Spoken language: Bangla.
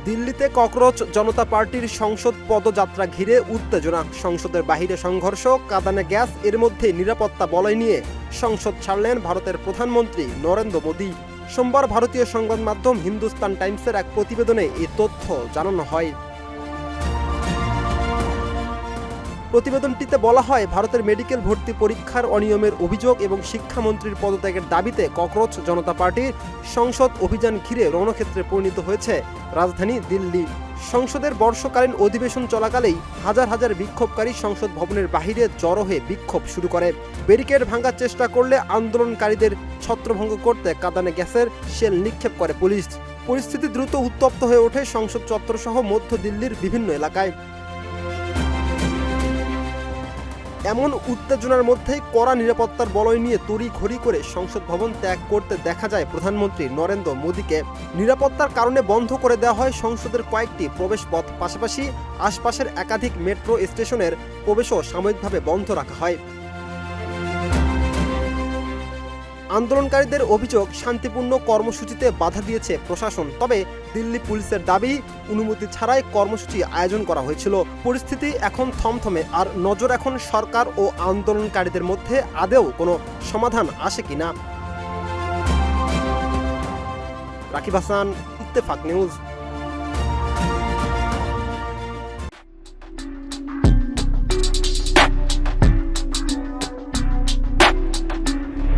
দিল্লিতে ককরোচ জনতা পার্টির সংসদ পদযাত্রা ঘিরে উত্তেজনা, সংসদের বাহিরে সংঘর্ষ, কাঁদানে গ্যাস, এর মধ্যে নিরাপত্তা বলয় নিয়ে সংসদ ছাড়লেন ভারতের প্রধানমন্ত্রী নরেন্দ্র মোদী। সোমবার ভারতীয় সংবাদ মাধ্যম হিন্দুস্তান টাইমসের এক প্রতিবেদনে এ তথ্য জানানো হয়। প্রতিবেদনটিতে বলা হয়, ভারতের মেডিকেল ভর্তি পরীক্ষার অনিয়মের অভিযোগ এবং শিক্ষামন্ত্রীর পদত্যাগের দাবিতে ককরোচ জনতা পার্টির সংসদ অভিযান ঘিরে রণক্ষেত্রে পরিণত হয়েছে রাজধানী দিল্লি। সংসদের বর্ষকালীন অধিবেশন চলাকালেই হাজার হাজার বিক্ষোভকারী সংসদ ভবনের বাহিরে জড়ো হয়ে বিক্ষোভ শুরু করে। ব্যারিকেড ভাঙার চেষ্টা করলে আন্দোলনকারীদের ছত্রভঙ্গ করতে কাঁদানে গ্যাসের শেল নিক্ষেপ করে পুলিশ। পরিস্থিতি দ্রুত উত্তপ্ত হয়ে ওঠে সংসদ চত্বর সহ মধ্য দিল্লির বিভিন্ন এলাকায়। এমন উত্তেজনার মধ্যেই কড়া নিরাপত্তার বলয় নিয়ে তড়িঘড়ি করে সংসদ ভবন ত্যাগ করতে দেখা যায় প্রধানমন্ত্রী নরেন্দ্র মোদীকে। নিরাপত্তার কারণে বন্ধ করে দেওয়া হয় সংসদের কয়েকটি প্রবেশপথ, পাশাপাশি আশপাশের একাধিক মেট্রো স্টেশনের প্রবেশও সাময়িকভাবে বন্ধ রাখা হয়। আন্দোলনকারীদের অভিযোগ, শান্তিপূর্ণ কর্মসূচিতে বাধা দিয়েছে প্রশাসন। তবে দিল্লি পুলিশের দাবি, অনুমতি ছাড়াই কর্মসূচি আয়োজন করা হয়েছিল। পরিস্থিতি এখন থমথমে, আর নজর এখন সরকার ও আন্দোলনকারীদের মধ্যে আদৌ কোনো সমাধান আসে কিনা। রাকিব হাসান, ইত্তেফাক নিউজ।